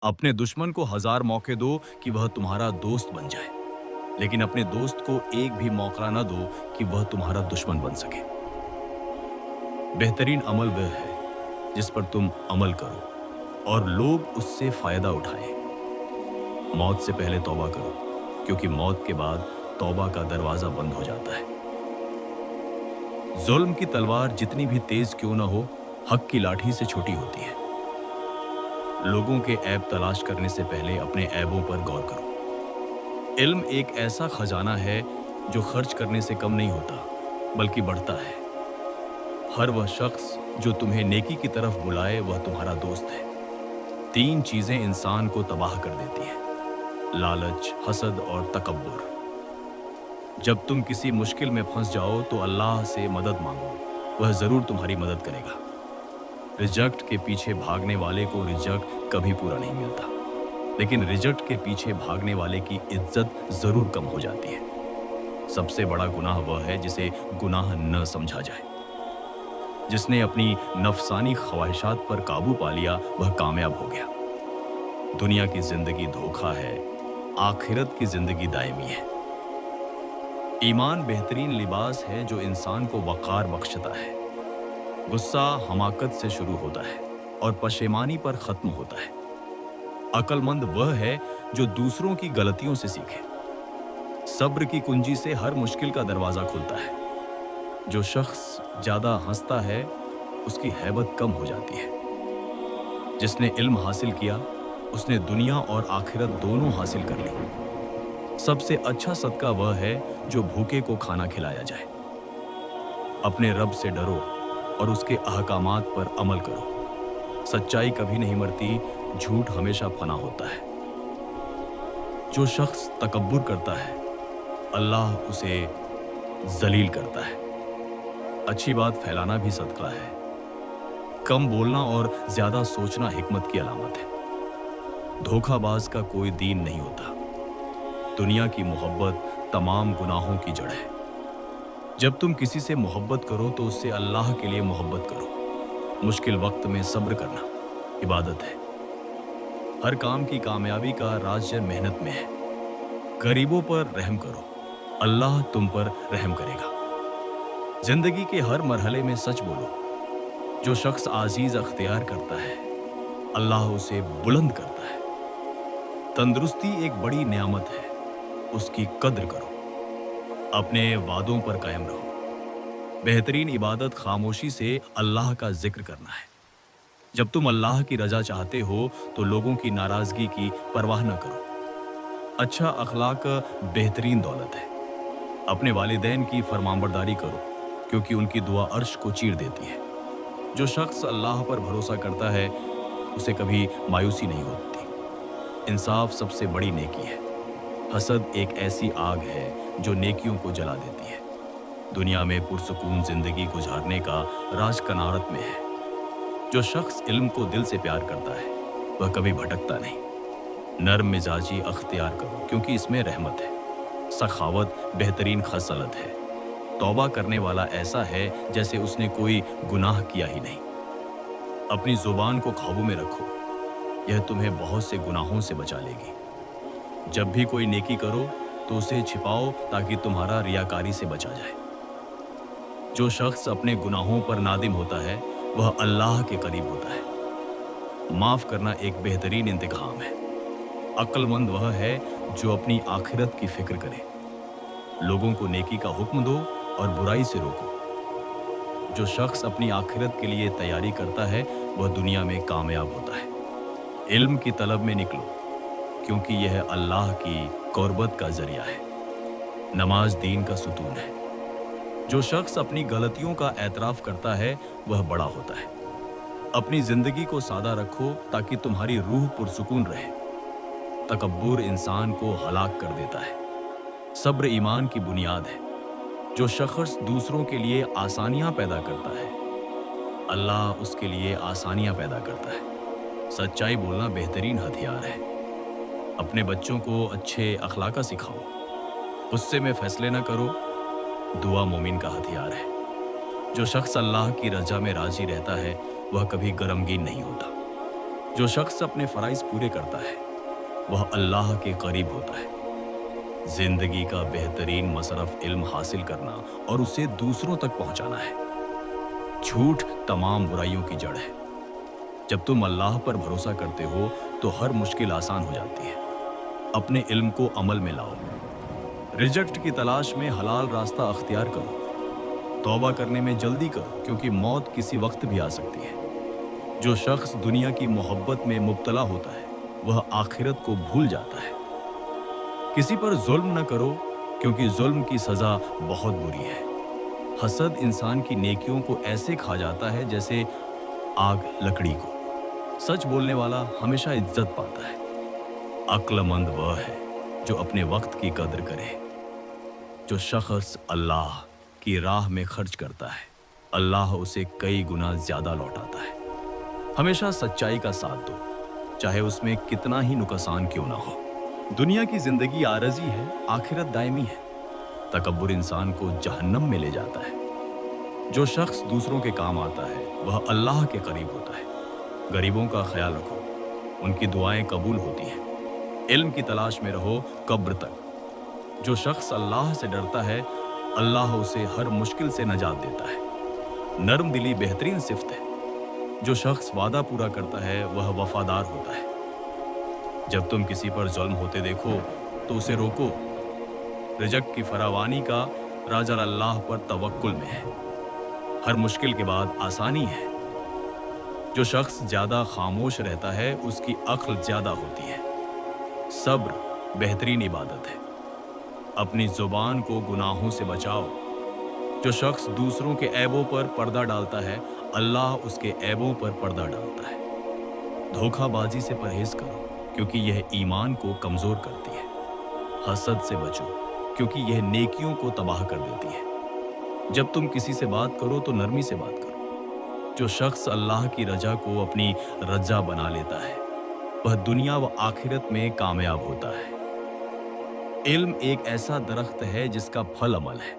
अपने दुश्मन को 1000 मौके दो कि वह तुम्हारा दोस्त बन जाए, लेकिन अपने दोस्त को एक भी मौका न दो कि वह तुम्हारा दुश्मन बन सके। बेहतरीन अमल वह है जिस पर तुम अमल करो और लोग उससे फायदा उठाएं। मौत से पहले तौबा करो, क्योंकि मौत के बाद तौबा का दरवाजा बंद हो जाता है। जुल्म की तलवार जितनी भी तेज क्यों न हो, हक की लाठी से छोटी होती है। लोगों के ऐब तलाश करने से पहले अपने ऐबों पर गौर करो। इल्म एक ऐसा खजाना है जो खर्च करने से कम नहीं होता, बल्कि बढ़ता है। हर वह शख्स जो तुम्हें नेकी की तरफ बुलाए वह तुम्हारा दोस्त है। 3 चीजें इंसान को तबाह कर देती हैं: लालच, हसद और तकब्बुर। जब तुम किसी मुश्किल में फंस जाओ तो अल्लाह से मदद मांगो, वह जरूर तुम्हारी मदद करेगा। रिजल्ट के पीछे भागने वाले को रिजल्ट कभी पूरा नहीं मिलता, लेकिन रिजल्ट के पीछे भागने वाले की इज्जत जरूर कम हो जाती है। सबसे बड़ा गुनाह वह है जिसे गुनाह न समझा जाए। जिसने अपनी नफसानी ख्वाहिशात पर काबू पा लिया वह कामयाब हो गया। दुनिया की जिंदगी धोखा है, आखिरत की जिंदगी दायमी है। ईमान बेहतरीन लिबास है जो इंसान को वक़ार बख्शता है। गुस्सा हमाकत से शुरू होता है और पशेमानी पर खत्म होता है। अक्लमंद वह है जो दूसरों की गलतियों से सीखे। सब्र की कुंजी से हर मुश्किल का दरवाजा खुलता है। जो शख्स ज्यादा हंसता है उसकी हैबत कम हो जाती है। जिसने इल्म हासिल किया उसने दुनिया और आखिरत दोनों हासिल कर ली। सबसे अच्छा सदका वह है जो भूखे को खाना खिलाया जाए। अपने रब से डरो और उसके अहकामात पर अमल करो। सच्चाई कभी नहीं मरती, झूठ हमेशा फना होता है। जो शख्स तकब्बुर करता है अल्लाह उसे जलील करता है। अच्छी बात फैलाना भी सदका है। कम बोलना और ज्यादा सोचना हिकमत की अलामत है। धोखाबाज का कोई दीन नहीं होता। दुनिया की मोहब्बत तमाम गुनाहों की जड़ है। जब तुम किसी से मोहब्बत करो तो उससे अल्लाह के लिए मोहब्बत करो। मुश्किल वक्त में सब्र करना इबादत है। हर काम की कामयाबी का राज मेहनत में है। गरीबों पर रहम करो, अल्लाह तुम पर रहम करेगा। जिंदगी के हर मरहले में सच बोलो। जो शख्स आजीज अख्तियार करता है अल्लाह उसे बुलंद करता है। तंदुरुस्ती एक बड़ी नेमत है, उसकी कद्र करो। अपने वादों पर कायम रहो। बेहतरीन इबादत खामोशी से अल्लाह का जिक्र करना है। जब तुम अल्लाह की रजा चाहते हो तो लोगों की नाराजगी की परवाह न करो। अच्छा अखलाक बेहतरीन दौलत है। अपने वालिदैन की फरमाबरदारी करो, क्योंकि उनकी दुआ अर्श को चीर देती है। जो शख्स अल्लाह पर भरोसा करता है उसे कभी मायूसी नहीं होती। इंसाफ सबसे बड़ी नेकी है। हसद एक ऐसी आग है जो नेकियों को जला देती है। दुनिया में पुरसुकून जिंदगी गुजारने का राज कनारत में है। जो शख्स इल्म को दिल से प्यार करता है वह कभी भटकता नहीं। नर्म मिजाजी अख्तियार करो, क्योंकि इसमें रहमत है। सखावत बेहतरीन खसलत है। तौबा करने वाला ऐसा है जैसे उसने कोई गुनाह किया ही नहीं। अपनी जुबान को काबू में रखो, यह तुम्हें बहुत से गुनाहों से बचा लेगी। जब भी कोई नेकी करो तो उसे छिपाओ ताकि तुम्हारा रियाकारी से बचा जाए। जो शख्स अपने गुनाहों पर नादिम होता है वह अल्लाह के करीब होता है। माफ करना एक बेहतरीन इंतकाम है। अक्लमंद वह है जो अपनी आखिरत की फिक्र करे। लोगों को नेकी का हुक्म दो और बुराई से रोको। जो शख्स अपनी आखिरत के लिए तैयारी करता है वह दुनिया में कामयाब होता है। इल्म की तलब में निकलो, क्योंकि यह अल्लाह की कुर्बत का जरिया है। नमाज दीन का सुतून है। जो शख्स अपनी गलतियों का एतराफ करता है वह बड़ा होता है। अपनी जिंदगी को सादा रखो ताकि तुम्हारी रूह पुरसुकून रहे। तकब्बुर इंसान को हलाक कर देता है। सब्र ईमान की बुनियाद है। जो शख्स दूसरों के लिए आसानियां पैदा करता है अल्लाह उसके लिए आसानियां पैदा करता है। सच्चाई बोलना बेहतरीन हथियार है। अपने बच्चों को अच्छे अखलाका सिखाओ। गुस्से में फैसले न करो। दुआ मोमिन का हथियार है। जो शख्स अल्लाह की रजा में राजी रहता है वह कभी गमगीन नहीं होता। जो शख्स अपने फराइज पूरे करता है वह अल्लाह के करीब होता है। जिंदगी का बेहतरीन मसरफ इल्म हासिल करना और उसे दूसरों तक पहुंचाना है। झूठ तमाम बुराइयों की जड़ है। जब तुम अल्लाह पर भरोसा करते हो तो हर मुश्किल आसान हो जाती है। अपने इल्म को अमल में लाओ। रिजल्ट की तलाश में हलाल रास्ता अख्तियार करो। तौबा करने में जल्दी करो क्योंकि मौत किसी वक्त भी आ सकती है। जो शख्स दुनिया की मोहब्बत में मुब्तला होता है वह आखिरत को भूल जाता है। किसी पर जुल्म न करो क्योंकि जुल्म की सजा बहुत बुरी है। हसद इंसान की नेकियों को ऐसे खा जाता है जैसे आग लकड़ी को। सच बोलने वाला हमेशा इज्जत पाता है। अक्लमंद वह है जो अपने वक्त की कदर करे। जो शख्स अल्लाह की राह में खर्च करता है अल्लाह उसे कई गुना ज्यादा लौटाता है। हमेशा सच्चाई का साथ दो चाहे उसमें कितना ही नुकसान क्यों ना हो। दुनिया की जिंदगी आरजी है, आखिरत दायमी है। तकब्बुर इंसान को जहन्नम में ले जाता है। जो शख्स दूसरों के काम आता है वह अल्लाह के करीब होता है। गरीबों का ख्याल रखो, उनकी दुआएं कबूल होती हैं। इल्म की तलाश में रहो कब्र तक। जो शख्स अल्लाह से डरता है अल्लाह उसे हर मुश्किल से नजात देता है। नर्म दिली बेहतरीन सिफ्त है। जो शख्स वादा पूरा करता है वह वफादार होता है। जब तुम किसी पर जुल्म होते देखो तो उसे रोको। रिज़्क़ की फरावानी का राज अल्लाह पर तवक्कुल में है। हर मुश्किल के बाद आसानी है। जो शख्स ज्यादा खामोश रहता है उसकी अक्ल ज्यादा होती है। सब्र बेहतरीन इबादत है। अपनी जुबान को गुनाहों से बचाओ। जो शख्स दूसरों के ऐबों पर पर्दा डालता है अल्लाह उसके ऐबों पर पर्दा डालता है। धोखाबाजी से परहेज करो क्योंकि यह ईमान को कमजोर करती है। हसद से बचो क्योंकि यह नेकियों को तबाह कर देती है। जब तुम किसी से बात करो तो नरमी से बात करो। जो शख्स अल्लाह की रजा को अपनी रजा बना लेता है वह दुनिया व आखिरत में कामयाब होता है। इल्म एक ऐसा दरख्त है जिसका फल अमल है।